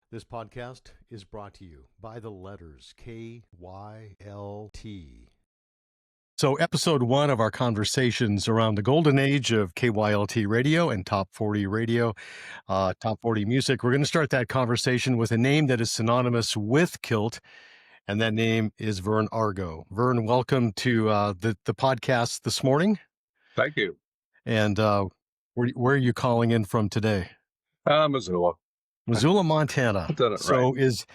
This podcast is brought to you by the letters KYLT. So, episode 1 of our conversations around the golden age of KYLT Radio and Top 40 Radio, Top 40 music. We're going to start that conversation with a name that is synonymous with KYLT, and that name is Vern Argo. Vern, welcome to the podcast this morning. Thank you. And where are you calling in from today? Missoula, Montana. So right.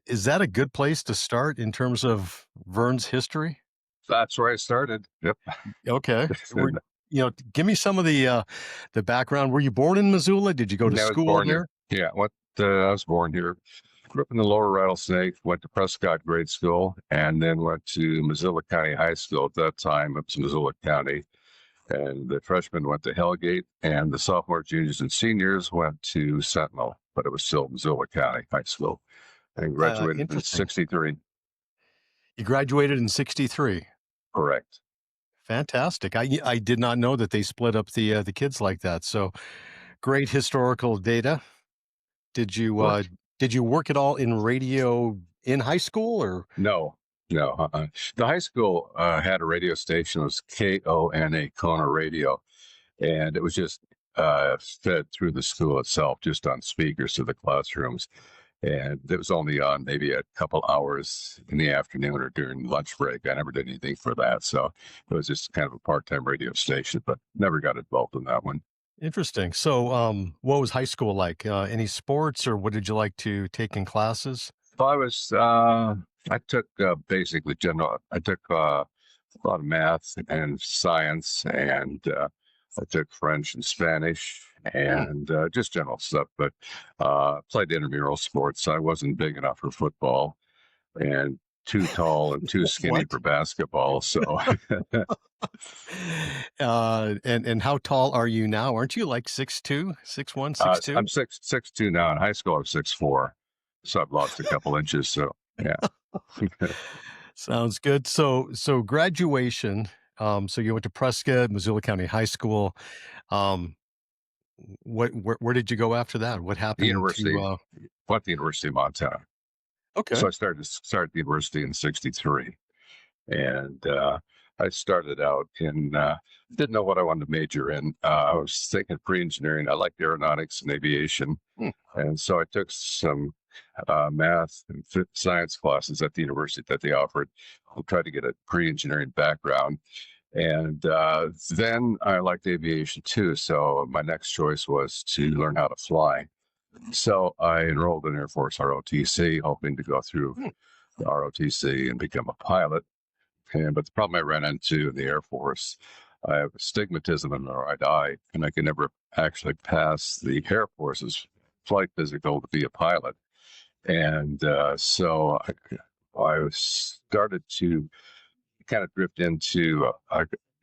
is that a good place to start in terms of Vern's history? That's where I started. Yep. Okay. Give me some of the background. Were you born in Missoula? Did you go to school there? Yeah, I was born here. Grew up in the Lower Rattlesnake. Went to Prescott Grade School, and then went to Missoula County High School. At that time, it was Missoula County. And the freshmen went to Hellgate, and the sophomores, juniors, and seniors went to Sentinel, but it was still Missoula County High School. And graduated in 63. You graduated in 63? Correct. Fantastic. I did not know that they split up the kids like that. So great historical data. Did you work at all in radio in high school or? No. The high school had a radio station. It was KONA, Kona Radio, and it was just fed through the school itself, just on speakers to the classrooms. And it was only on maybe a couple hours in the afternoon or during lunch break. I never did anything for that. So it was just kind of a part-time radio station, but never got involved in that one. Interesting. So what was high school like? Any sports, or what did you like to take in classes? I took basically general. I took a lot of math and science, and I took French and Spanish and just general stuff, but played intramural sports. I wasn't big enough for football and too tall and too skinny for basketball. So, and how tall are you now? Aren't you like 6'2", 6'1", 6'2"? I'm 6'2" now. In high school, I was 6'4", so I've lost a couple inches. So, yeah. Sounds good. So graduation. So you went to Prescott, Missoula County High School. Where did you go after that? What happened? The university. Went to the University of Montana. Okay. So I started the university in 63, and I started out in didn't know what I wanted to major in. I was thinking pre-engineering. I liked aeronautics and aviation, and so I took some math and science classes at the university that they offered. I'll try to get a pre-engineering background. And then I liked aviation too. So my next choice was to learn how to fly. So I enrolled in Air Force ROTC, hoping to go through the ROTC and become a pilot. But the problem I ran into in the Air Force, I have astigmatism in my right eye, and I could never actually pass the Air Force's flight physical to be a pilot. And so I started to kind of drift into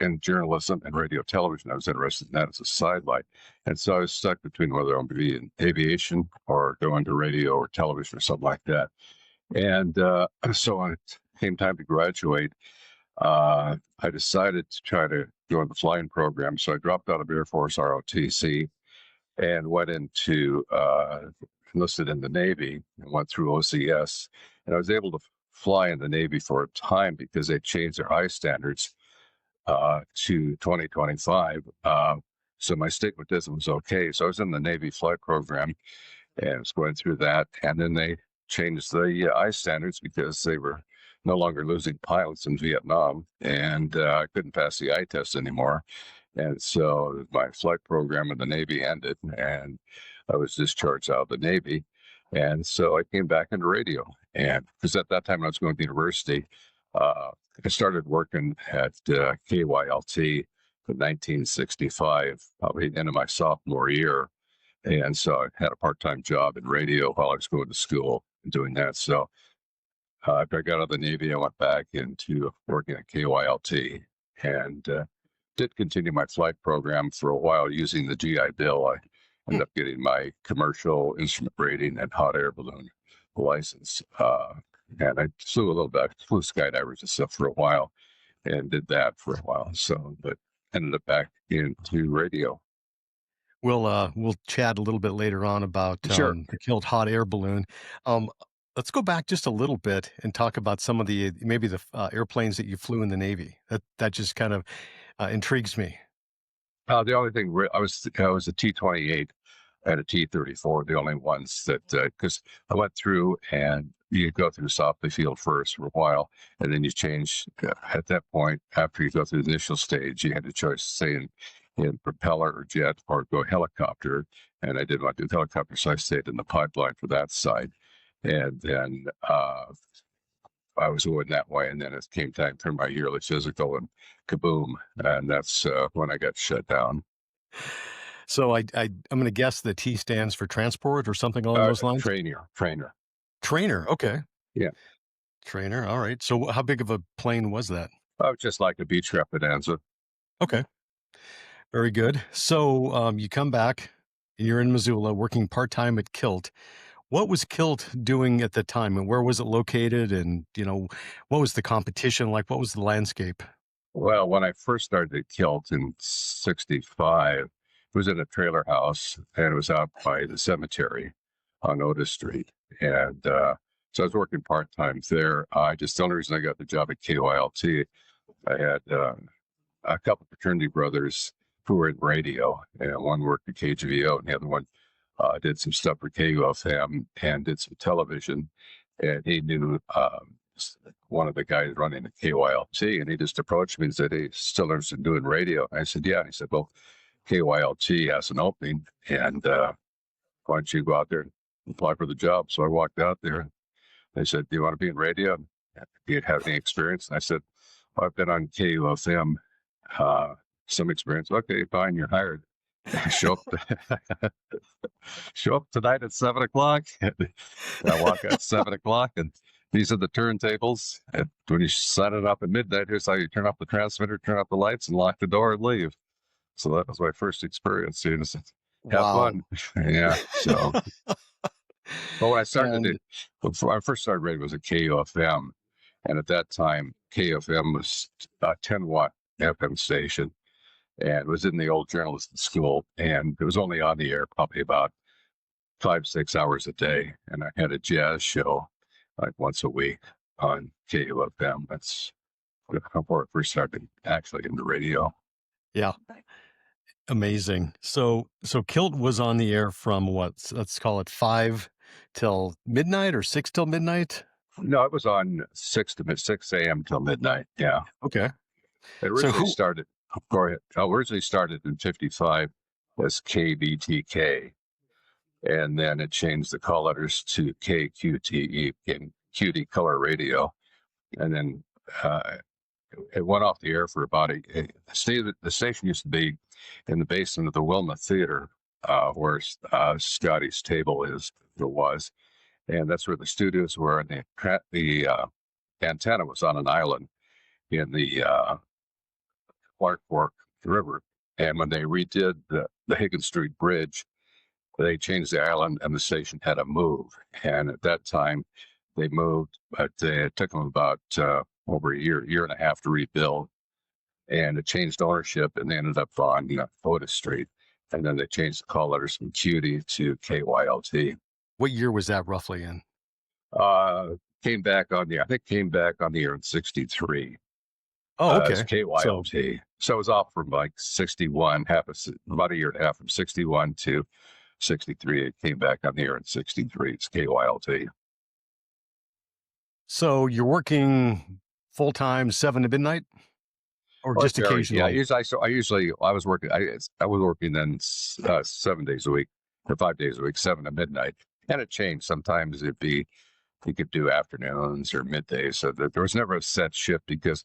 in journalism and radio television. I was interested in that as a sidelight. And so I was stuck between whether I'm going to be in aviation or go into radio or television or something like that. And so when it came time to graduate, I decided to try to go in the flying program. So I dropped out of Air Force ROTC and went into enlisted in the Navy and went through OCS. And I was able to fly in the Navy for a time because they changed their eye standards to 2025. So my astigmatism was okay. So I was in the Navy flight program and was going through that. And then they changed the eye standards because they were no longer losing pilots in Vietnam. And I couldn't pass the eye test anymore. And so my flight program in the Navy ended, and I was discharged out of the Navy. And so I came back into radio. And because at that time I was going to university, I started working at KYLT in 1965, probably the end of my sophomore year. And so I had a part-time job in radio while I was going to school and doing that. So after I got out of the Navy, I went back into working at KYLT and did continue my flight program for a while using the GI Bill. I ended up getting my commercial instrument rating and hot air balloon license. And I flew a little bit, flew skydivers and stuff for a while and did that for a while. So, but ended up back into radio. We'll chat a little bit later on about Sure. the KYLT hot air balloon. Um, let's go back just a little bit and talk about some of the maybe the airplanes that you flew in the Navy. That just kind of intrigues me. The only thing I was a T-28 and a T-34, the only ones that because I went through and you go through Sopley Field first for a while, and then you change. At that point, after you go through the initial stage, you had a choice, say in propeller or jet or go helicopter, and I didn't want to do helicopter, so I stayed in the pipeline for that side, and then I was going that way, and then it came time for my yearly physical, and kaboom, and that's when I got shut down. So I'm going to guess the T stands for transport or something along those lines. Trainer. Trainer. Okay. Yeah. Trainer. All right. So how big of a plane was that? Oh, just like a beach rapidanza. Okay. Very good. So you come back and you're in Missoula working part-time at KYLT. What was KYLT doing at the time, and where was it located? And, what was the competition like? What was the landscape? Well, when I first started at KYLT in '65, it was in a trailer house, and it was out by the cemetery on Otis Street. And so I was working part-time there. The only reason I got the job at KYLT, I had a couple fraternity brothers who were in radio, and one worked at KGVO, and the other one did some stuff for KUFM and did some television. And he knew one of the guys running at KYLT, and he just approached me and said, "Hey, still interested in doing radio?" I said, "Yeah." And he said, "Well, KYLT has an opening, and why don't you go out there and apply for the job?" So I walked out there. They said, "Do you want to be in radio? Do you have any experience?" And I said, "Well, I've been on KUFM, some experience." "Okay, fine, you're hired." show up show up tonight at 7 o'clock. And I walk at 7 o'clock, and these are the turntables. And when you set it up at midnight, here's how you turn off the transmitter, turn off the lights, and lock the door and leave. So that was my first experience. You know, have Wow. fun. Yeah. So, but when I And when I first started radio was at KUFM, and at that time KUFM was a 10-watt FM station, and was in the old journalism school, and it was only on the air probably about 5-6 hours a day, and I had a jazz show like once a week on KUFM. That's before I first started actually in the radio. yeah, amazing. So KYLT was on the air from let's call it 5 till midnight or 6 till midnight? No, it was on 6 a.m. till midnight. Yeah, Okay. it So originally started. Go ahead. It originally started in '55 as KBTK, and then it changed the call letters to KQTE, in QT Color Radio, and then it went off the air for about the station used to be in the basement of the Wilma Theater, where Scotty's table was, and that's where the studios were, and the antenna was on an island in the Clark Fork River. And when they redid the Higgins Street Bridge, they changed the island, and the station had to move. And at that time, they moved, but it took them about over a year and a half to rebuild. And it changed ownership, and they ended up on Otis Street. And then they changed the call letters from QT to KYLT. what year was that roughly in? Came back on the air in '63 Oh, as okay. KYLT. So it was off from like '61, about a year and a half from '61 to '63. It came back on the air in '63. It's KYLT. So you're working full time 7 to midnight, or Oh, just it varies. Yeah, occasionally? I was working. I was working then 7 days a week, or 5 days a week, 7 to midnight, and it changed. Sometimes you could do afternoons or middays. So there was never a set shift because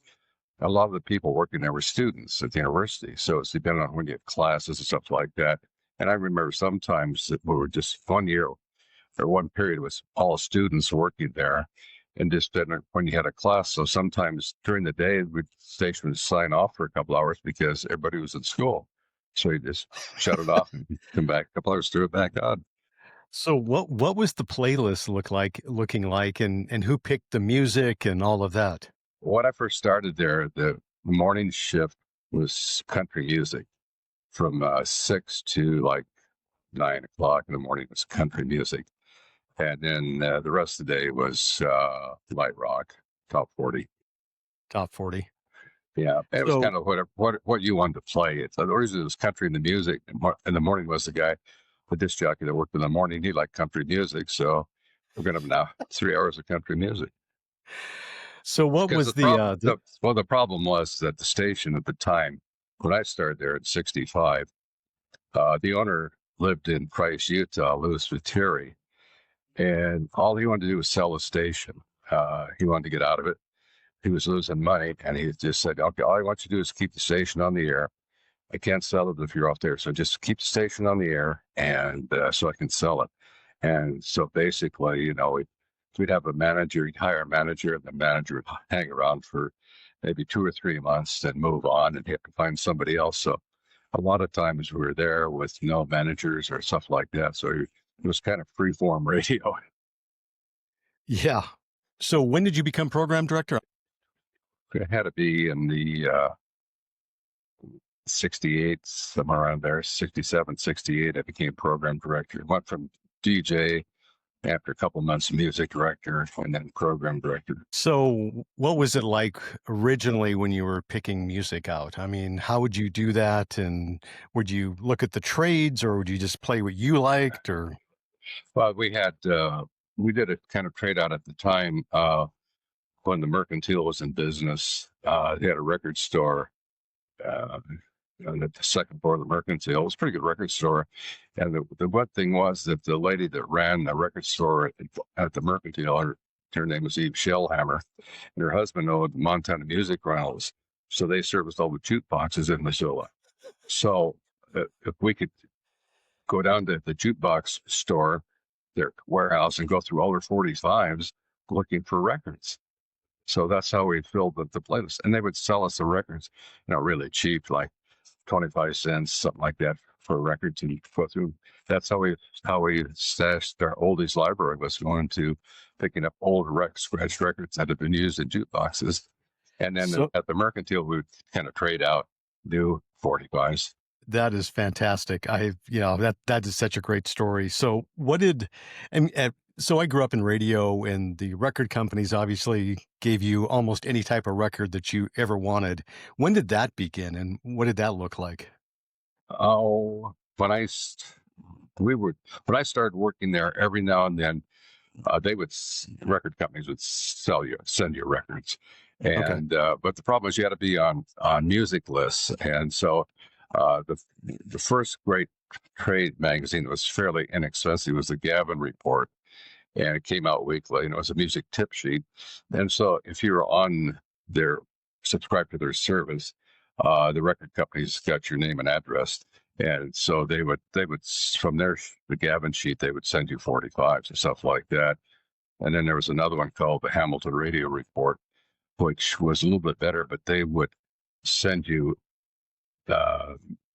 a lot of the people working there were students at the university. So it's depending on when you have classes and stuff like that. And I remember sometimes that we were just one year or one period was all students working there, and just then when you had a class. So sometimes during the day, the station would sign off for a couple hours because everybody was in school. So you just shut it off and come back a couple hours, threw it back on. So what was the playlist looking like, and who picked the music and all of that? When I first started there, the morning shift was country music. from 6 to like 9 o'clock in the morning was country music. And then the rest of the day was light rock, top 40. Top 40. Yeah, it was So kind of what you wanted to play. It's the reason it was country in the music. In the morning was the guy, the disc jockey that worked in the morning. He liked country music, so we're going to have now 3 hours of country music. so what Because was the the problem was that the station at the time, when I started there in '65, the owner lived in Price, Utah, Louis Viteri, and all he wanted to do was sell the station. He wanted to get out of it. He was losing money, and he just said, "Okay, all I want you to do is keep the station on the air. I can't sell it if you're off there, so just keep the station on the air, and so I can sell it." And so basically, we'd have a manager, he'd hire a manager, and the manager would hang around for maybe 2 or 3 months, then move on, and he had to find somebody else. So a lot of times we were there with no managers or stuff like that. So it was kind of free-form radio. Yeah. So when did you become program director? It had to be in the 68, somewhere around there, 67, 68. I became program director. Went from DJ after a couple months, music director, and then program director. So what was it like originally when you were picking music out? I mean, how would you do that? And would you look at the trades, or would you just play what you liked? Or Well, we did a kind of trade out at the time when the Mercantile was in business. They had a record store on the second floor of the Mercantile. It was a pretty good record store. And the one thing was that the lady that ran the record store at the Mercantile, her name was Eve Shellhammer, and her husband owned Montana Music Rentals. So they serviced all the jukeboxes in Missoula. So if we could go down to the jukebox store, their warehouse, and go through all their 45s looking for records. So that's how we filled the playlist. And they would sell us the records, really cheap, like 25 cents, something like that for a record to go through. That's how we stashed our oldies library, was going to picking up old scratch records that had been used in jukeboxes. And then at the Mercantile, we would kind of trade out new 45s. that is fantastic. That is such a great story. So so I grew up in radio, and the record companies obviously gave you almost any type of record that you ever wanted. When did that begin, and what did that look like? Oh, when I started working there, every now and then, record companies would send you records, and but the problem is you had to be on music lists, and so the first great trade magazine that was fairly inexpensive was the Gavin Report, and it came out weekly, and it was a music tip sheet, and so if you were subscribed to their service, the record companies got your name and address. And so they would from the Gavin sheet, they would send you 45s or stuff like that. And then there was another one called the Hamilton Radio Report, which was a little bit better, but they would send you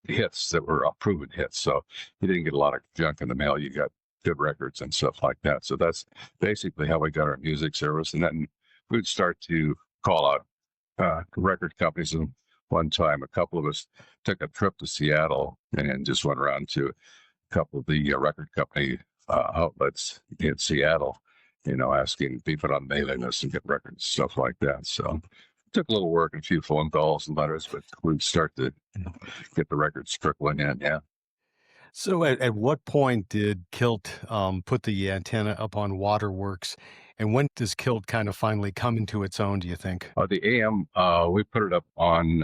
hits that were proven hits. So you didn't get a lot of junk in the mail. You got good records and stuff like that. So that's basically how we got our music service. And then we'd start to call out record companies. And one time, a couple of us took a trip to Seattle and just went around to a couple of the record company outlets in Seattle, asking people on mailing lists and get records, stuff like that. So it took a little work and a few phone calls and letters, but we'd start to get the records trickling in, yeah. So at what point did KYLT put the antenna up on Waterworks, and when does KYLT kind of finally come into its own, do you think? The AM, we put it up on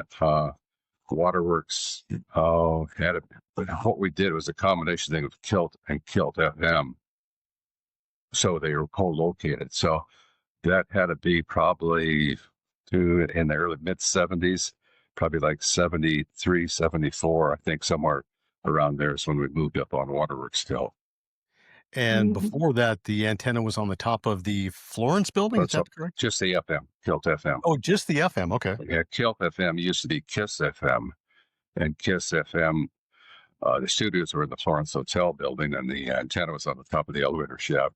Waterworks. What we did was a combination thing of KYLT and KYLT FM. So they were co-located. So that had to be probably in the early mid-70s, probably like 73, 74, I think, somewhere around there is when we moved up on Waterworks still. And before that, the antenna was on the top of the Florence building, is that correct? Just the FM, KYLT FM. Oh, just the FM, okay. Yeah, KYLT FM used to be KISS FM, and KISS FM, the studios were in the Florence Hotel building, and the antenna was on the top of the elevator shaft.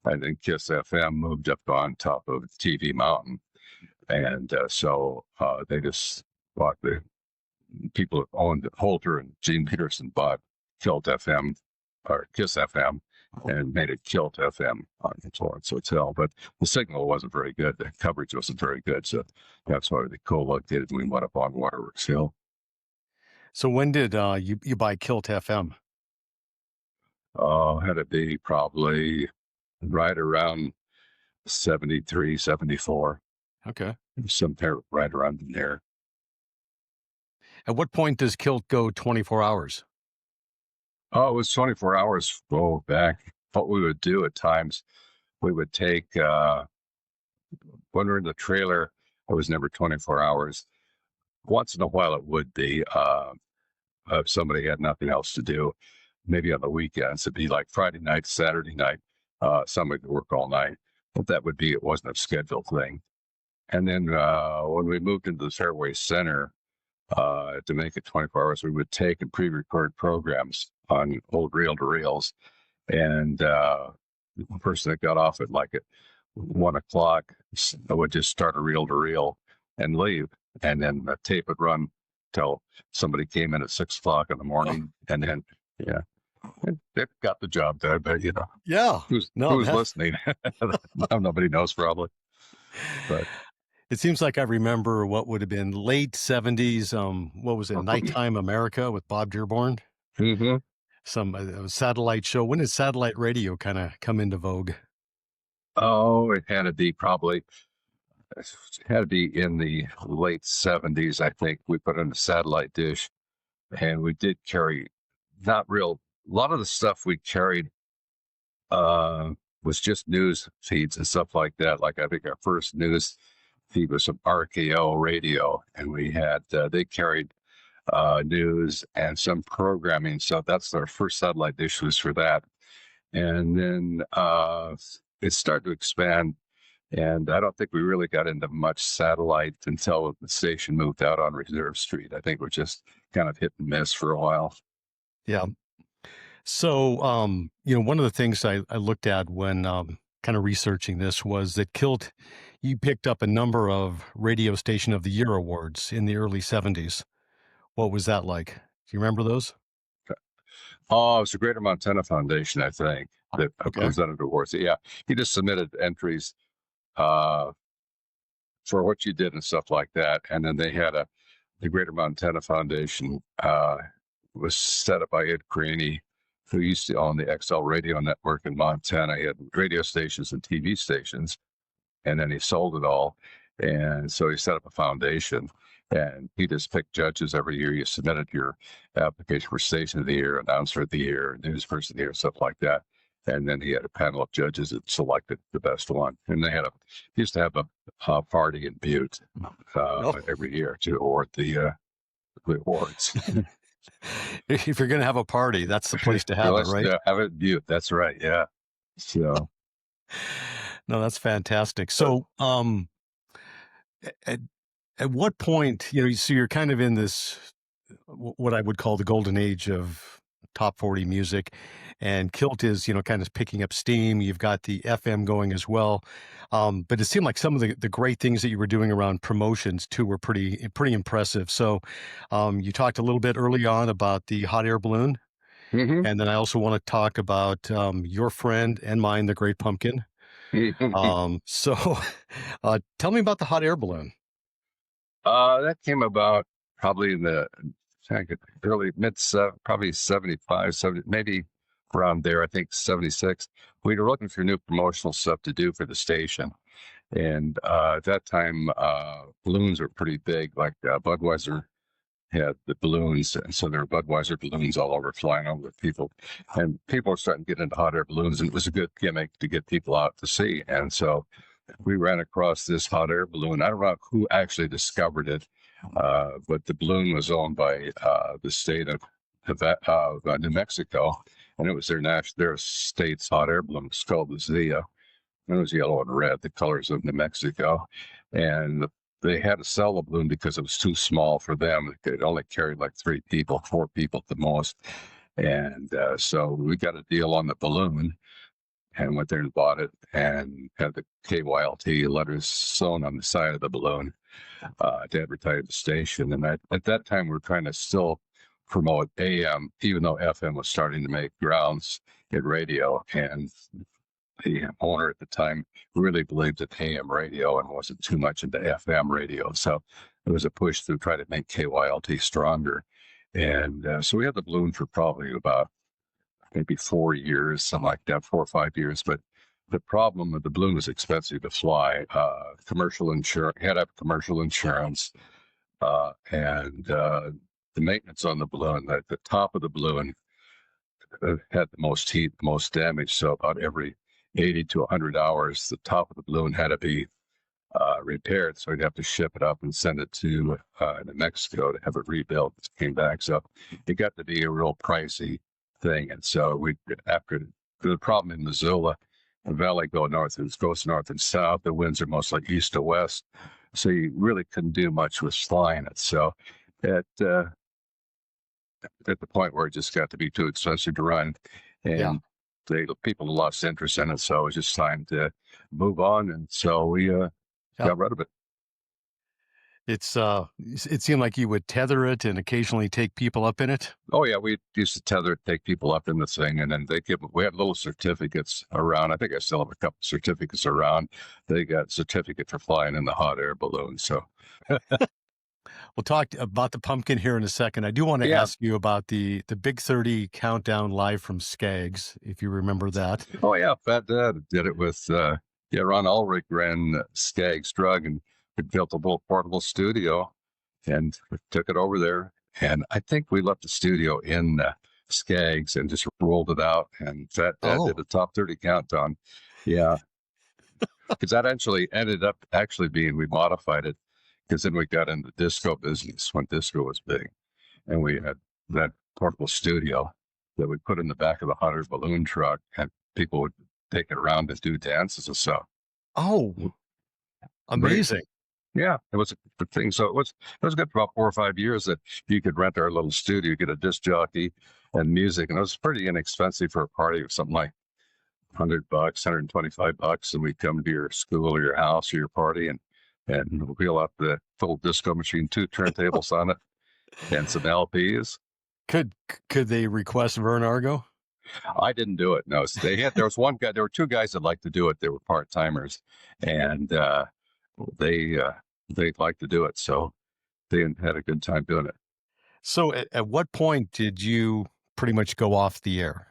And then KISS FM moved up on top of TV Mountain. And so they just bought the people that owned Holter and Gene Peterson bought KYLT FM or KISS FM and made it KYLT FM on Florence Hotel. But the signal wasn't very good. The coverage wasn't very good. So that's why they co-located and we went up on Waterworks Hill. So when did you buy KYLT FM? Had to be probably right around 73, 74. Okay. Somewhere right around there. At what point does KYLT go 24 hours? Oh, it was 24 hours back. What we would do at times, we would take, when we were in the trailer, it was never 24 hours. Once in a while it would be, if somebody had nothing else to do, maybe on the weekends, it'd be like Friday night, Saturday night, somebody would work all night. But that would be, it wasn't a scheduled thing. And then when we moved into the Fairway Center, to make it 24 hours, we would take and pre-record programs on old reel-to-reels. And the person that got off at like at 1 o'clock would just start a reel-to-reel and leave. And then the tape would run till somebody came in at 6 o'clock in the morning. And then, yeah, it got the job done. But, you know, Yeah. who's listening? Nobody knows probably. But it seems like I remember what would have been late 70s. What was it? Nighttime America with Bob Dearborn. Mm-hmm. Some satellite show. When did satellite radio kind of come into vogue? Oh, it had to be in the late 70s, I think. We put in a satellite dish, and we did carry a lot of the stuff we carried was just news feeds and stuff like that. Like I think our first news feed was some RKO radio, and we had they carried news and some programming. So that's our first satellite dish was for that. And then it started to expand, and I don't think we really got into much satellite until the station moved out on Reserve Street. I think we're just kind of hit and miss for a while. Yeah. So, one of the things I looked at when kind of researching this was that KYLT, you picked up a number of Radio Station of the Year awards in the early 70s. What was that like? Do you remember those? Oh, it was the Greater Montana Foundation, I think, that presented awards. Yeah, he just submitted entries for what you did and stuff like that. And then they had the Greater Montana Foundation was set up by Ed Craney, who used to own the XL radio network in Montana. He had radio stations and TV stations, and then he sold it all. And so he set up a foundation, and he just picked judges every year. You submitted your application for Station of the Year, Announcer of the Year, Newsperson of the Year, stuff like that. And then he had a panel of judges that selected the best one. And they used to have a party in Butte every year to award the awards. If you're going to have a party, that's the place to have it, right? Yeah, have it in Butte. That's right. Yeah. So, no, that's fantastic. So, at what point, so you're kind of in this, what I would call the golden age of top 40 music, and KYLT is, kind of picking up steam. You've got the FM going as well. But it seemed like some of the great things that you were doing around promotions too were pretty impressive. So you talked a little bit early on about the hot air balloon. mm-hmm. And then I also want to talk about your friend and mine, the Great Pumpkin. So tell me about the hot air balloon. That came about probably in the early probably 75, 70, maybe around there. I think 76. We were looking for new promotional stuff to do for the station. And at that time, balloons were pretty big. Like Budweiser had the balloons, and so there were Budweiser balloons all over, flying over people. And people were starting to get into hot air balloons, and it was a good gimmick to get people out to see. And so we ran across this hot air balloon. I don't know who actually discovered it, but the balloon was owned by the state of New Mexico, and it was their state's hot air balloon. It's called the Zia. It was yellow and red, the colors of New Mexico. And they had to sell the balloon because it was too small for them. It only carried like 4 people at the most. And so we got a deal on the balloon. and went there and bought it and had the KYLT letters sewn on the side of the balloon to advertise the station. And at that time, we were trying to still promote AM, even though FM was starting to make grounds in radio. And the owner at the time really believed in AM radio and wasn't too much into FM radio. So it was a push to try to make KYLT stronger. And so we had the balloon for probably about maybe 4 years, something like that, 4 or 5 years. But the problem with the balloon was expensive to fly. Commercial insurance, had to have commercial insurance, and the maintenance on the balloon. At the top of the balloon had the most heat, the most damage. So about every 80 to 100 hours, the top of the balloon had to be repaired. So we'd have to ship it up and send it to New Mexico to have it rebuilt. It came back. So it got to be a real pricey thing. And so after the problem in Missoula, the valley goes north and south. The winds are mostly east to west. So you really couldn't do much with flying it. So at the point where it just got to be too expensive to run, and people lost interest in it. So it was just time to move on. And so we got rid of it. It seemed like you would tether it and occasionally take people up in it. Oh yeah, we used to tether it, take people up in the thing, and then we had little certificates around. I think I still have a couple certificates around. They got certificate for flying in the hot air balloon. So we'll talk about the pumpkin here in a second. I do want to ask you about the Big 30 countdown live from Skaggs, if you remember that. Oh yeah, Fat Dad did it with Ron Ulrich ran Skaggs Drug, and we built a little portable studio and we took it over there. And I think we left the studio in Skaggs and just rolled it out. And Fat Dad did the top 30 countdown. Yeah. Because that actually ended up being, we modified it because then we got into disco business when disco was big. And we had that portable studio that we put in the back of the hot air balloon truck, and people would take it around to do dances and stuff. Oh, amazing. Yeah, it was a good thing. So it was good for about 4 or 5 years that you could rent our little studio, get a disc jockey and music. And it was pretty inexpensive for a party of something like $100, $125. And we'd come to your school or your house or your party and wheel up the full disco machine, 2 turntables on it and some LPs. Could they request Vern Argo? I didn't do it. No, there was one guy. There were 2 guys that liked to do it. They were part timers, and they liked to do it. So they had a good time doing it. So at what point did you pretty much go off the air?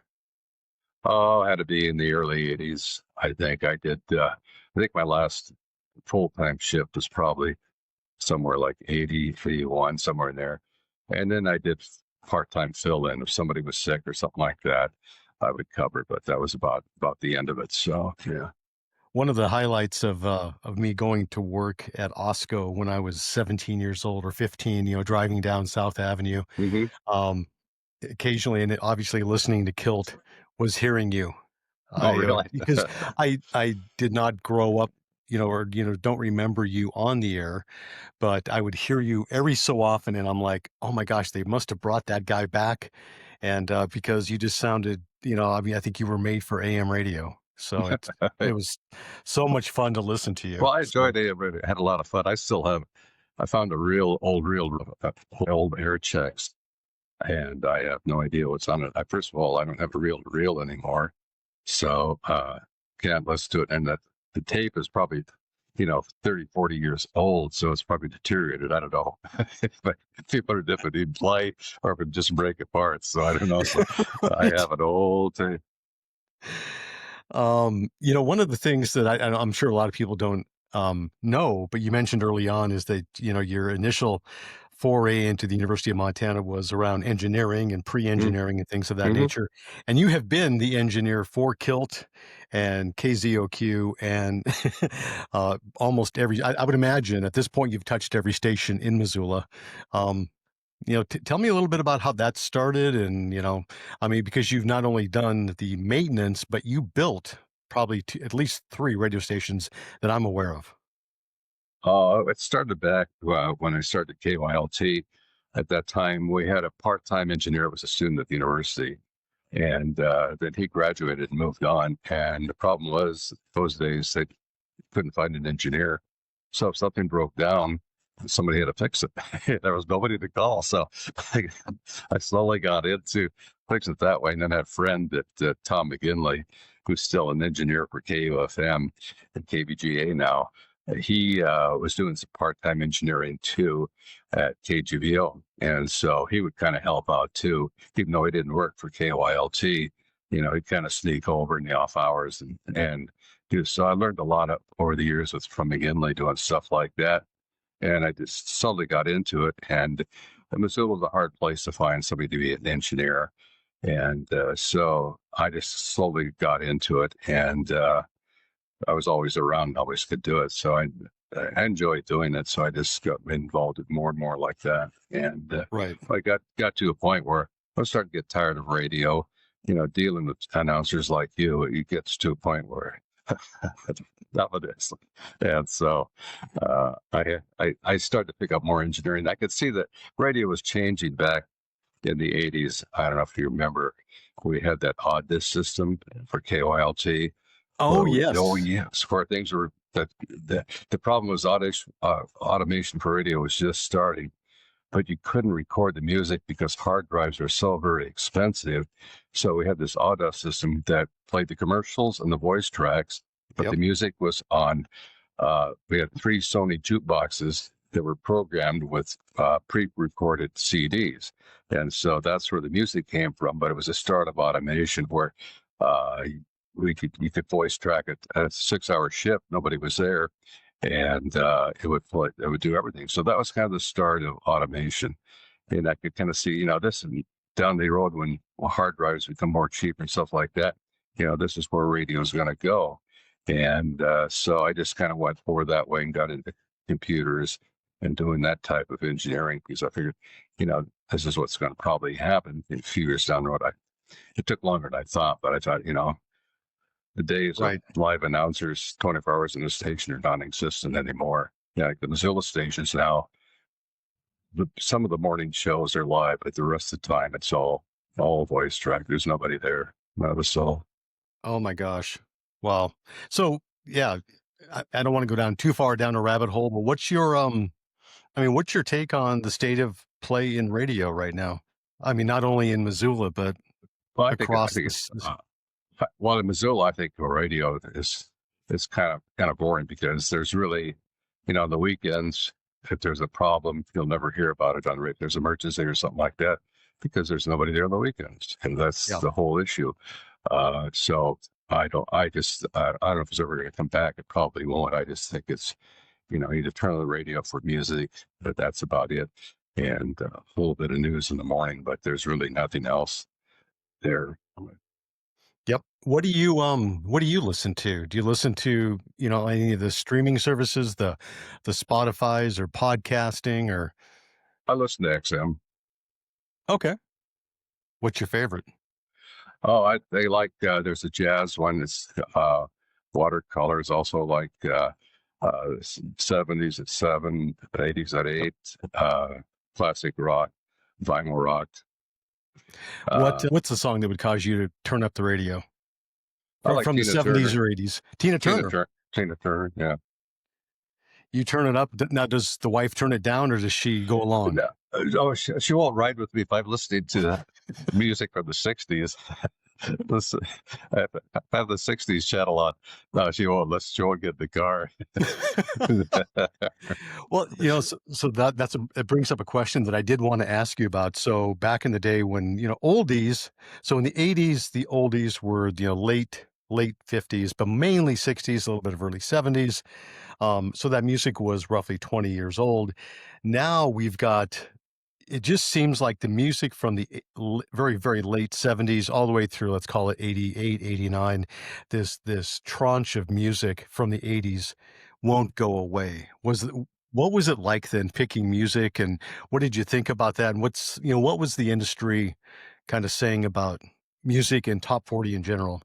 Oh, it had to be in the early 80s. I think I did. I think my last full-time shift was probably somewhere like 80, 81, somewhere in there. And then I did part-time fill-in. If somebody was sick or something like that, I would cover, but that was about the end of it. So, yeah. One of the highlights of me going to work at Osco when I was 17 years old or 15, driving down South Avenue, occasionally, and obviously listening to KYLT, was hearing you. Oh, really? Because I did not grow up, or don't remember you on the air, but I would hear you every so often, and I'm like, oh my gosh, they must have brought that guy back, and because you just sounded, I think you were made for AM radio. So it was so much fun to listen to you. Well, I enjoyed AM radio. I had a lot of fun. I still have. I found a real old air checks, and I have no idea what's on it. First of all, I don't have a reel anymore, so can't listen to it. And the tape is probably 30, 40 years old, so it's probably deteriorated. I don't know if it didn't play or if it just break apart. So I don't know. So I have an old tape. One of the things that I'm sure a lot of people don't know, but you mentioned early on, is that your initial foray into the University of Montana was around engineering and pre-engineering and things of that nature. And you have been the engineer for KYLT and KZOQ and almost every, I would imagine at this point you've touched every station in Missoula. Tell me a little bit about how that started. And, because you've not only done the maintenance, but you built probably at least 3 radio stations that I'm aware of. It started back when I started KYLT. At that time, we had a part-time engineer who was a student at the university. And then he graduated and moved on. And the problem was, those days, they couldn't find an engineer. So if something broke down, somebody had to fix it. There was nobody to call. So I slowly got into fixing it that way. And then I had a friend that Tom McGinley, who's still an engineer for KUFM and KVGA now. He was doing some part-time engineering too at KGVO. And so he would kind of help out too, even though he didn't work for KYLT. He'd kind of sneak over in the off hours and do. So I learned a lot over the years from McGinley doing stuff like that. And I just slowly got into it. And Missoula was a hard place to find somebody to be an engineer. And so I just slowly got into it. And I was always around, always could do it. So I enjoyed doing it. So I just got involved in more and more like that. And Right. I got to a point where I was starting to get tired of radio. Dealing with announcers like you, it gets to a point where that was it. And so I started to pick up more engineering. I could see that radio was changing back in the 80s. I don't know if you remember, we had that odd disc system for KYLT. Oh, yes. Oh, yes. Where things were, the problem was automation for radio was just starting, but you couldn't record the music because hard drives are so very expensive. So we had this audio system that played the commercials and the voice tracks, but the music was on. We had 3 Sony jukeboxes that were programmed with pre-recorded CDs. And so that's where the music came from, but it was a start of automation where you could voice track it at a 6-hour shift. Nobody was there. And it would do everything. So that was kind of the start of automation. And I could kind of see, this down the road when hard drives become more cheap and stuff like that, this is where radio is going to go. And so I just kind of went forward that way and got into computers and doing that type of engineering because I figured, this is what's going to probably happen in a few years down the road. It took longer than I thought, but I thought, the days of live announcers 24 hours in the station are non-existent anymore. Like the Missoula stations now, some of the morning shows are live, but the rest of the time it's all voice track. There's nobody there, not a soul. Oh my gosh. Wow. So yeah, I don't want to go down too far down a rabbit hole, but what's your take on the state of play in radio right now? I mean, not only in Missoula, but across. Well, in Missoula, I think radio is kind of boring because there's really, on the weekends, if there's a problem, you'll never hear about it on radio. There's an emergency or something like that because there's nobody there on the weekends, and that's the whole issue. So I don't know if it's ever going to come back. It probably won't. I just think it's, you either turn on the radio for music, but that's about it, and a little bit of news in the morning, but there's really nothing else there. Yep. What do you listen to? Do you listen to, any of the streaming services, the Spotify's or podcasting or? I listen to XM. Okay. What's your favorite? Oh, they like, there's a jazz one. It's Watercolors, also like 70s at 7, 80s at 8, classic rock, vinyl rock. What's the song that would cause you to turn up the radio? From the 70s or 80s? Tina Turner. Tina Turner, yeah. You turn it up. Now, does the wife turn it down or does she go along? No. Oh, she won't ride with me if I'm listening to music from the 60s. Listen, I have the 60s channel on. No, she won't get in the car. Well, so it brings up a question that I did want to ask you about. So back in the day when, oldies, so in the 80s, the oldies were, late 50s, but mainly 60s, a little bit of early 70s. So that music was roughly 20 years old. Now we've got, it just seems like the music from the very, very late 70s all the way through, let's call it 88, 89, this tranche of music from the 80s won't go away. What was it like then picking music, and what did you think about that? And what was the industry kind of saying about music and top 40 in general?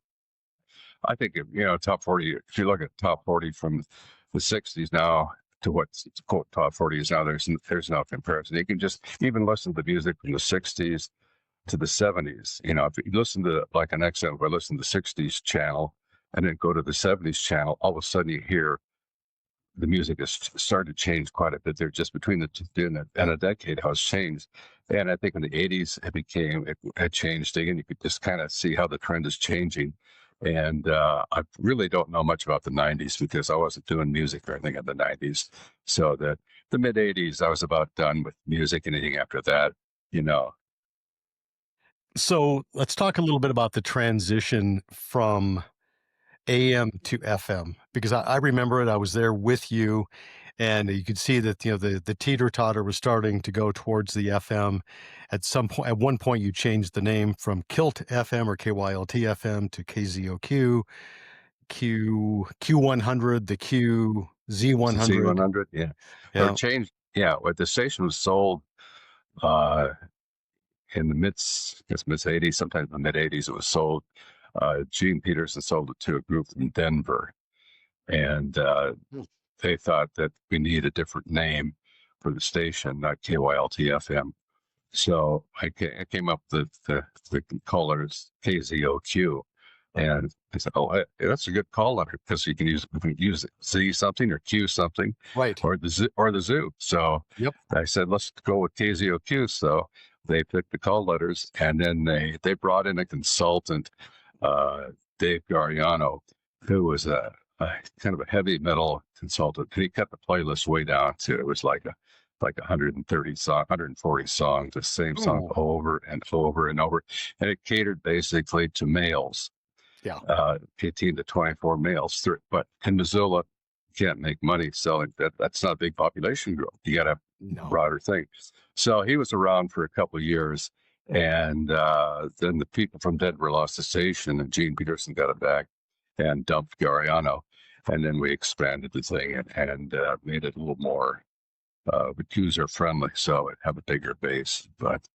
I think, top 40, if you look at top 40 from the 60s now to what's quote top 40 is now, there's no comparison. You can just even listen to the music from the 60s to the 70s. You know, if you listen to like an XM, if I listen to the 60s channel and then go to the 70s channel, all of a sudden you hear the music has started to change quite a bit there, just between the two and a decade, how it's changed. And I think in the 80s, it had changed again. You could just kind of see how the trend is changing. And I really don't know much about the 90s because I wasn't doing music or anything in the 90s. So that the mid 80s, I was about done with music. Anything after that, you know. So let's talk a little bit about the transition from AM to FM, because I remember it. I was there with you, and you could see that, the teeter-totter was starting to go towards the FM. At one point, you changed the name from KYLT FM or KYLT FM to KZOQ, Q100, the QZ100. Z100, yeah. Or Yeah. changed, yeah. What the station was sold uh, in the mid 80s, sometimes in the mid 80s, it was sold. Gene Peterson sold it to a group in Denver, and they thought that we need a different name for the station, not KYLT FM. So I came up with the colors KZOQ, and I said, "Oh, that's a good call letter because you can use Z something or Q something, Right. or the zoo." So Yep. I said, "Let's go with KZOQ." So they picked the call letters, and then they brought in a consultant, Dave Gariano, who was a kind of a heavy metal consultant, and he cut the playlist way down to it was like 130 songs, 140 songs, the same song Ooh. over and over and over, and it catered basically to males, Yeah. 18 to 24 males. But in Missoula, you can't make money selling that. That's not a big population growth. You got a No. broader thing. So he was around for a couple of years. And then the people from Denver lost the station, and Gene Peterson got it back and dumped Gariano. And then we expanded the thing and made it a little more user friendly, so it have a bigger base. But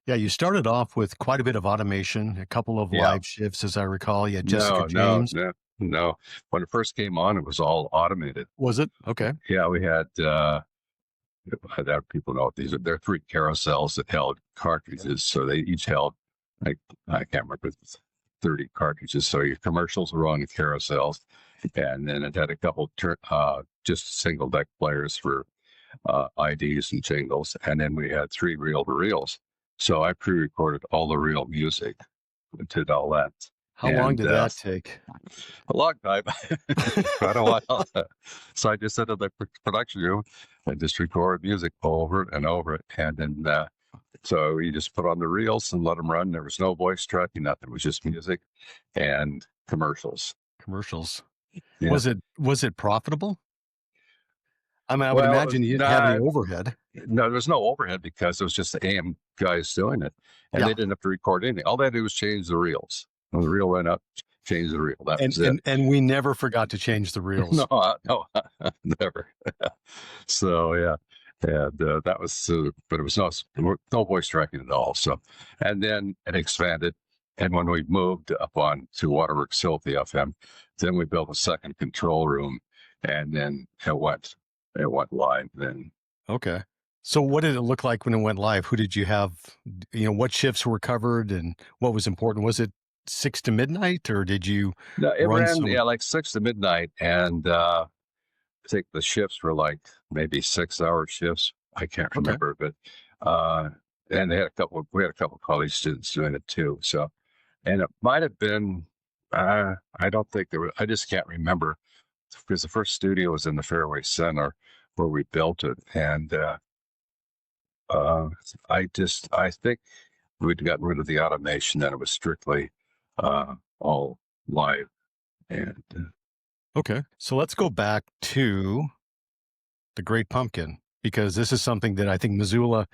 Yeah, you started off with quite a bit of automation, a couple of yeah, live shifts, as I recall. You had Jessica no, James. no. When it first came on, it was all automated. Was it? Okay. Yeah, we had that people know there are 3 carousels that held cartridges, so they each held like I can't remember 30 cartridges. So your commercials were on the carousels, and then it had a couple just single deck players for IDs and jingles, and then we had 3 reel-to-reels. So I pre-recorded all the real music, did all that. How long did that take? A long time, quite a while. So I just entered the production room and just recorded music over and over. And then, so we just put on the reels and let them run. There was no voice tracking, nothing. It was just music and commercials. Commercials. Yeah. Was it profitable? I mean, I would Well, imagine you didn't have any overhead. No, there was no overhead because it was just the AM guys doing it. And they didn't have to record anything. All they had to do was change the reels. When the reel went up, change the reel. That was it. And we never forgot to change the reels. No, never. So yeah, and that was, but it was no voice tracking at all. So, and then it expanded, and when we moved up on to Waterworks Hill, the FM, then we built a second control room, and then it went live. Then Okay. So what did it look like when it went live? Who did you have? What shifts were covered and what was important? Was it 6 to midnight, or did you no, it run ran some? like 6 to midnight, and I think the shifts were like maybe 6-hour shifts. I can't remember, but and we had a couple of college students doing it too. So, and it might have been, I don't think there was, I just can't remember because the first studio was in the Fairway Center where we built it. And I think we'd gotten rid of the automation and it was strictly all live. And Okay. So let's go back to the Great Pumpkin, because this is something that I think Missoula,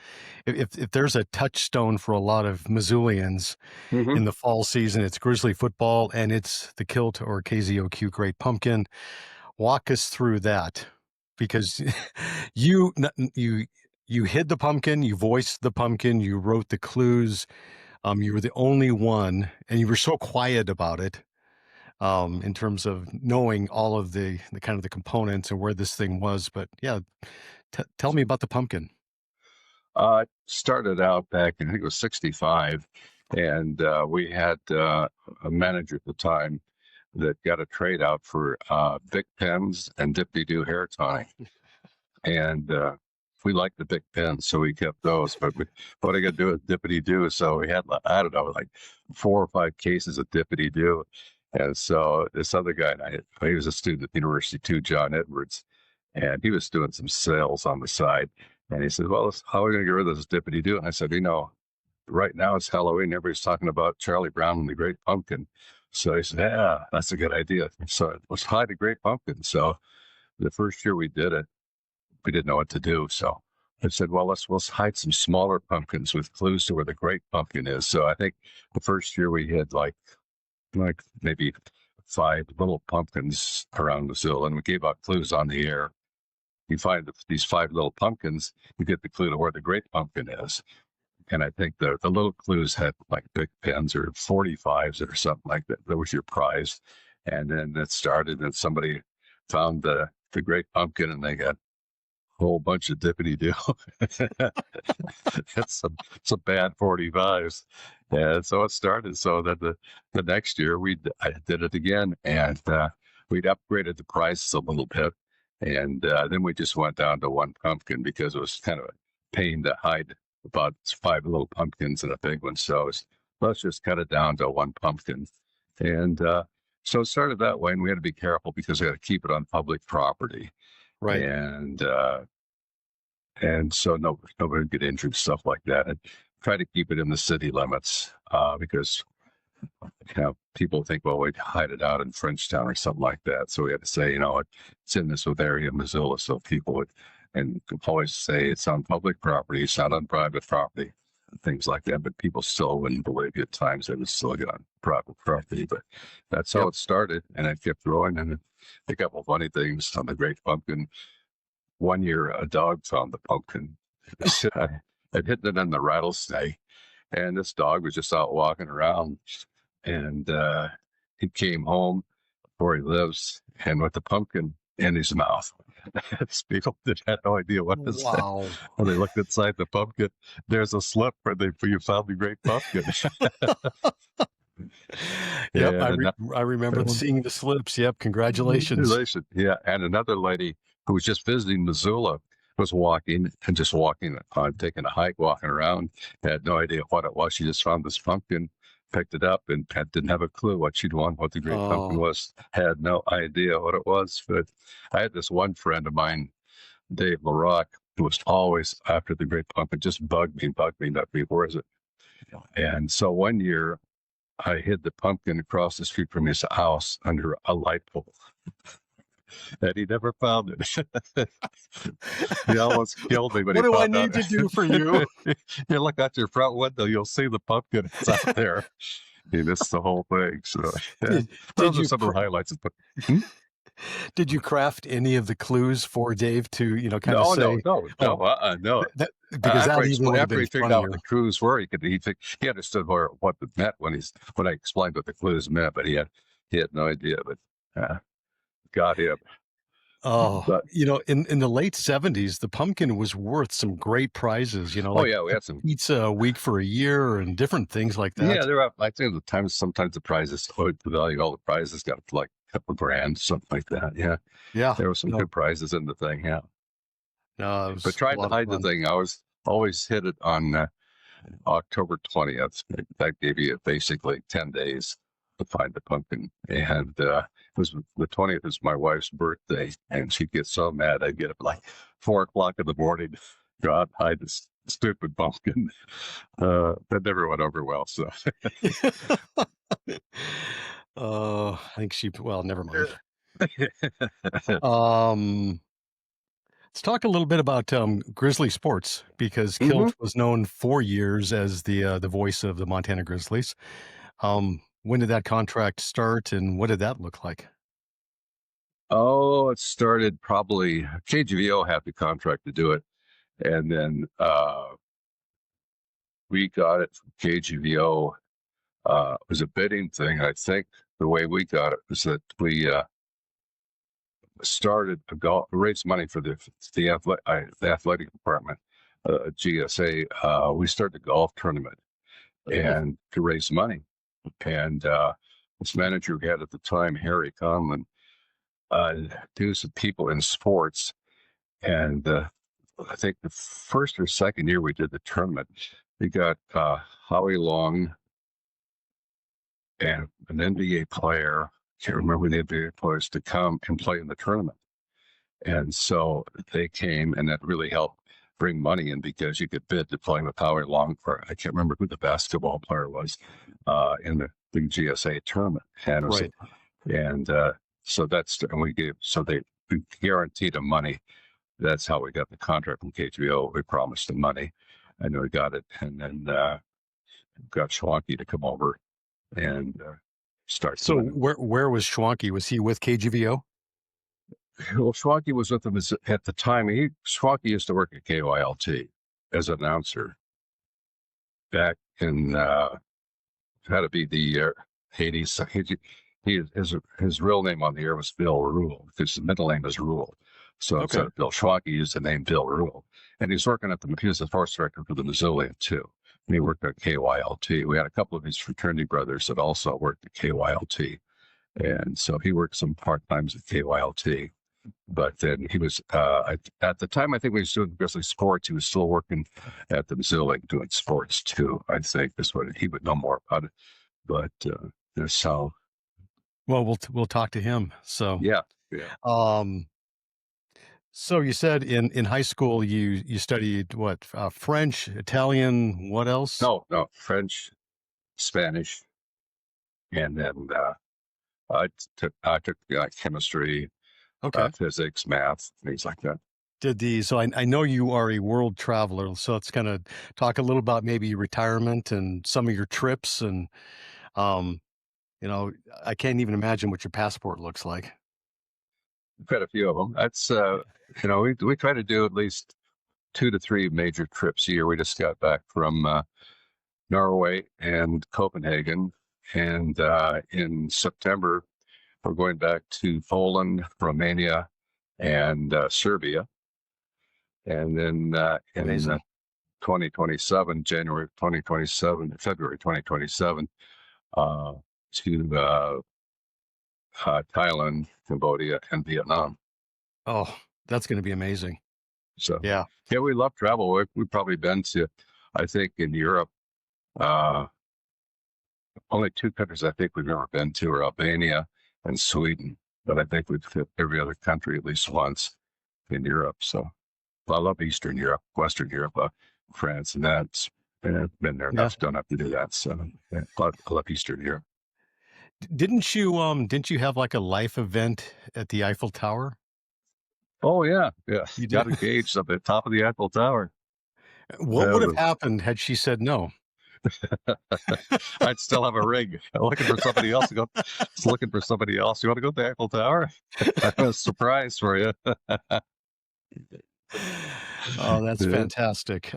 if there's a touchstone for a lot of Missoulians in the fall season, it's Grizzly football and it's the KYLT or KZOQ Great Pumpkin. Walk us through that, because you hid the pumpkin, you voiced the pumpkin, you wrote the clues. You were the only one, and you were so quiet about it. In terms of knowing all of the kind of the components and where this thing was. But yeah, tell me about the pumpkin. Started out back in, I think it was 65. And we had a manager at the time that got a trade out for Bic pens and Dippy-Doo hair tonic. And we liked the Bic pens, so we kept those. But what are you going to do with Dippity-Doo? So we had, I don't know, like 4 or 5 cases of Dippity-Doo. And so this other guy, he was a student at the university too, John Edwards, and he was doing some sales on the side. And he said, well, how are we going to get rid of this Dippity-Doo? And I said, right now it's Halloween. Everybody's talking about Charlie Brown and the Great Pumpkin. So he said, yeah, that's a good idea. So let's hide the Great Pumpkin. So the first year we did it, we didn't know what to do. So I said, well, let's hide some smaller pumpkins with clues to where the Great Pumpkin is. So I think the first year we had like maybe 5 little pumpkins around Missoula, and we gave out clues on the air. You find these 5 little pumpkins, you get the clue to where the Great Pumpkin is. And I think the little clues had like Bic pens or 45s or something like that. That was your prize. And then it started, and somebody found the Great Pumpkin, and they got a whole bunch of Dippity-Doo. It's some bad 45s. And so it started. So that the next year I did it again, and we'd upgraded the prices a little bit. And then we just went down to 1 pumpkin because it was kind of a pain to hide about 5 little pumpkins and a big one. So let's just cut it down to 1 pumpkin. And so it started that way, and we had to be careful because we had to keep it on public property. Right. And so nobody would get injured, stuff like that. And try to keep it in the city limits because people think, well, we'd hide it out in Frenchtown or something like that. So we had to say, it's in this area of Missoula, so people would, and always say it's on public property, it's not on private property, things like that. But people still wouldn't believe you at times they would still get on private property. But that's how it started, and it kept growing. And a couple of funny things on the Great Pumpkin. One year, a dog found the pumpkin. I'd hidden it in the rattlesnake, and this dog was just out walking around, and he came home where he lives, and with the pumpkin in his mouth. These people had no idea what this Wow. When they looked inside the pumpkin, there's a slip where you found the Great Pumpkin. Yep, I remember seeing the slips. Yep, congratulations. Yeah, and another lady who was just visiting Missoula was walking, taking a hike, walking around, had no idea what it was. She just found this pumpkin, picked it up, and didn't have a clue what she'd want, what the Great Pumpkin was. Had no idea what it was. But I had this one friend of mine, Dave LaRock, who was always after the Great Pumpkin, just bugged me, where is it? And so one year, I hid the pumpkin across the street from his house under a light pole. And he never found it. He almost killed me. But what do I need to do for you? You look out your front window, you'll see the pumpkin. It's out there. He missed the whole thing. So those are some of the highlights. Did you craft any of the clues for Dave to, kind of say? No. Because after he figured out what the clues were, he understood what it meant when I explained what the clues meant, but he had no idea. But got him. Oh, but, in the late 70s, the pumpkin was worth some great prizes. We had some pizza a week for a year and different things like that. Yeah, there are. I think sometimes the prizes, the value of all the prizes got like a couple grand, something like that. Yeah. There were some good prizes in the thing. Yeah. No, but trying to hide the thing, I always hit it on October 20th. That gave you basically 10 days to find the pumpkin, and it was the 20th is my wife's birthday, and she'd get so mad I'd get up like 4 o'clock in the morning, go out and hide this stupid pumpkin. That never went over well. So, I think never mind. Let's talk a little bit about Grizzly Sports, because KYLT was known for years as the voice of the Montana Grizzlies. When did that contract start, and what did that look like? Oh, it started probably KGVO had the contract to do it, and then we got it from KGVO. It was a bidding thing. I think the way we got it was that we started raised money for the athletic department, GSA. We started a golf tournament, and to raise money. And this manager we had at the time, Harry Conlon, knew some people in sports. And I think the first or second year we did the tournament, we got Howie Long and an NBA player, can't remember the NBA players, to come and play in the tournament. And so they came, and that really helped bring money in because you could bid to play with Howie Long for, I can't remember who the basketball player was in the big GSA tournament. And it was, Right. and so that's, and we guaranteed him money. That's how we got the contract from KGO. We promised him money, and we got it. And then got Schwanke to come over and start. So where was Schwanke? Was he with KGVO? Well, Schwanke was with them at the time. Schwanke used to work at KYLT as an announcer back in had to be the 80s. His real name on the air was Bill Rule because his middle name is Rule. So instead of Bill Schwanke, he used the name Bill Rule. And he's working he was the sports director for the Missoulian too. And he worked at KYLT. We had a couple of his fraternity brothers that also worked at KYLT. And so he worked some part-times at KYLT. But then he was, at the time, I think we was doing Grizzly Sports. He was still working at the Missoulian doing sports too, I think. That's what he would know more about it. But that's how. Well, we'll talk to him. So yeah. So you said in high school you studied what? French, Italian, what else? No, French, Spanish, and then I took chemistry, physics, math, things like that. So I know you are a world traveler, so it's kind of talk a little about maybe retirement and some of your trips, and I can't even imagine what your passport looks like. Quite a few of them. That's we try to do at least 2 to 3 major trips a year. We just got back from Norway and Copenhagen, and in September we're going back to Poland, Romania, and Serbia, and then in 2027, January 2027, February 2027, to Thailand, Cambodia, and Vietnam. Oh, that's going to be amazing. So yeah, we love travel. We've probably been to, I think, in Europe, only 2 countries I think we've never been to are Albania and Sweden. But I think we've hit every other country at least once in Europe. So I love Eastern Europe, Western Europe, France, and that's been there enough. Don't have to do that. So I love Eastern Europe. Didn't you have like a life event at the Eiffel Tower? Oh yeah. You got engaged up at the top of the Eiffel Tower. What would have happened had she said no? I'd still have a ring. Looking for somebody else to go. Looking for somebody else. You want to go to the Eiffel Tower? I have a surprise for you. Oh, that's fantastic.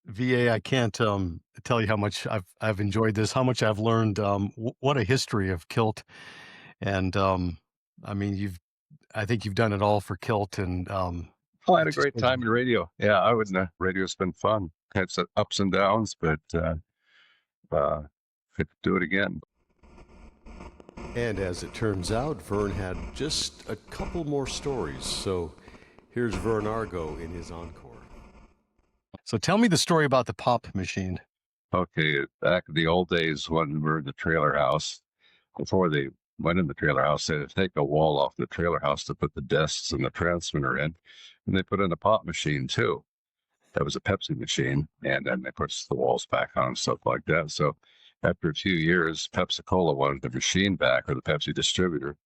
VA, I can't tell you how much I've enjoyed this, how much I've learned. What a history of KYLT, and I mean, I think you've done it all for KYLT, and I had a great time in radio. Yeah, I wouldn't. Radio's been fun. Had some ups and downs, but could do it again. And as it turns out, Vern had just a couple more stories. So here's Vern Argo in his encore. So tell me the story about the pop machine. Okay, back in the old days when we were in the trailer house, before they went in the trailer house, they had to take a wall off the trailer house to put the desks and the transmitter in, and they put in a pop machine too. That was a Pepsi machine, and then they put the walls back on and stuff like that. So after a few years, Pepsi-Cola wanted the machine back, or the Pepsi distributor,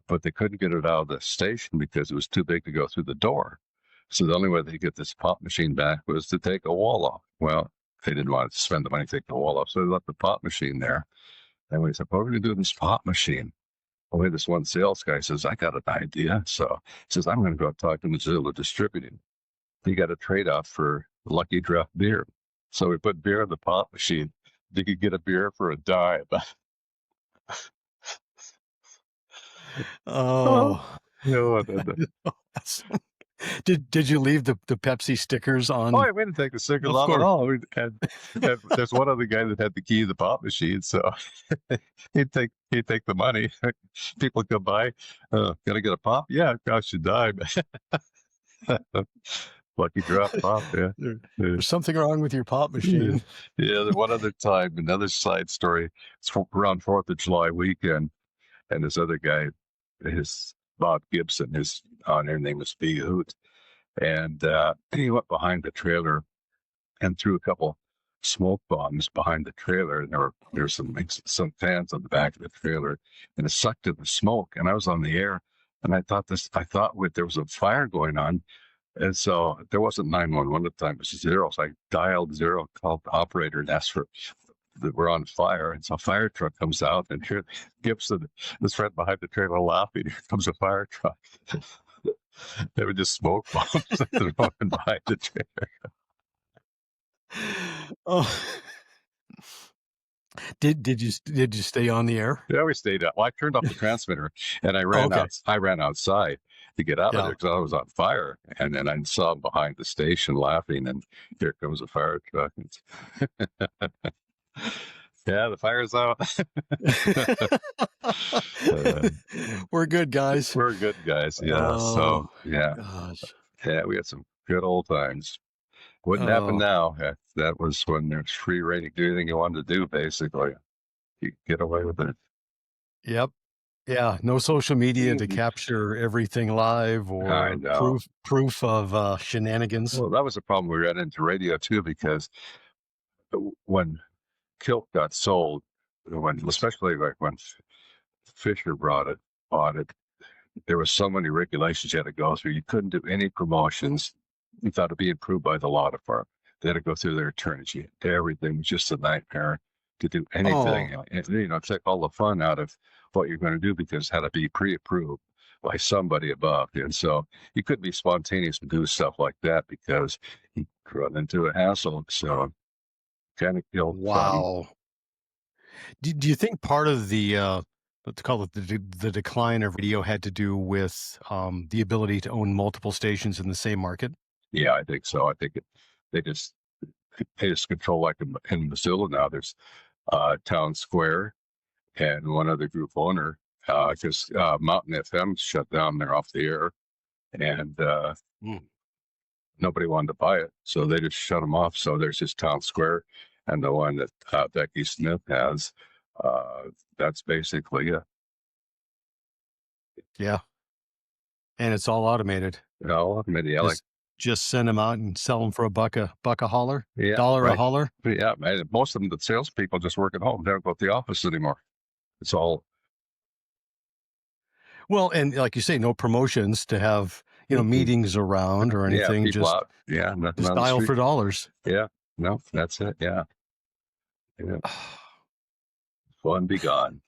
but they couldn't get it out of the station because it was too big to go through the door. So the only way they could get this pop machine back was to take a wall off. Well, they didn't want to spend the money to take the wall off, so they left the pop machine there. And we said, what are we going to do with this pop machine? Well, we had this one sales guy says, I got an idea. So he says, I'm going to go talk to Mozilla Distributing. He got a trade-off for Lucky Draft beer. So we put beer in the pop machine. You could get a beer for a dime. Oh. No. Did you leave the Pepsi stickers Oh, on? I didn't take the stickers Of off at course. all. And there's one other guy that had the key to the pop machine, so he'd take the money. People come by, gotta get a pop. Yeah, gosh, you died. Lucky drop pop. Yeah. There's something wrong with your pop machine. Yeah. One other time, another side story. It's around 4th of July weekend, and this other guy, his Bob Gibson, his on-air name was B Hoot, and he went behind the trailer and threw a couple smoke bombs behind the trailer, and there were some fans on the back of the trailer, and it sucked in the smoke. And I was on the air, and I thought there was a fire going on, and so there wasn't 911 at the time; it was 0. So I dialed 0, called the operator, and asked for that we're on fire. And so a fire truck comes out, and here Gibson is right behind the trailer laughing. Here comes a fire truck. They were just smoke bombs thrown behind the trailer. Oh, did you stay on the air? Yeah, we stayed up. Well, I turned off the transmitter and I ran Okay. out. I ran outside to get out of Yeah. there because I was on fire. And then I saw him behind the station laughing, and here comes a fire truck. Yeah, the fire's out. We're good guys. We're good guys. Yeah. Oh, So yeah, gosh. yeah, we had some good old times. Wouldn't happen Oh, now. That was when there's free reign to do anything you wanted to do. Basically, you could get away with it. yep. Yeah. No social media to Mhm. capture everything live I or know. proof of shenanigans. Well, that was a problem we ran into radio too, because when KYLT got sold, especially like when Fisher bought it, there was so many regulations you had to go through. You couldn't do any promotions without it being approved by the law department. They had to go through their attorneys. Everything was just a nightmare to do anything. Oh, And, take all the fun out of what you're going to do, because it had to be pre-approved by somebody above. And so you couldn't be spontaneous and do stuff like that, because you run into a hassle. So kind of killed fun. wow. Do you think part of the let's call it the decline of radio had to do with the ability to own multiple stations in the same market? Yeah, I think so. I think they just control, like in Missoula now. There's Town Square and one other group owner, because Mountain FM shut down. They're off the air, and nobody wanted to buy it, so they just shut them off. So there's just Town Square, and the one that Becky Smith has. That's basically it. Yeah. And it's all automated. Maybe I like. Just send them out and sell them for $1 a hauler, Yeah, $1 a right. hauler. Yeah, man. Most of them, the salespeople, just work at home. They don't go to the office anymore. It's all. Well, and like you say, no promotions to have Mhm. meetings around or Yeah, anything. people Just out. Yeah, nothing just on the dial street. for dollars. Yeah, no, that's it. Yeah, fun be gone.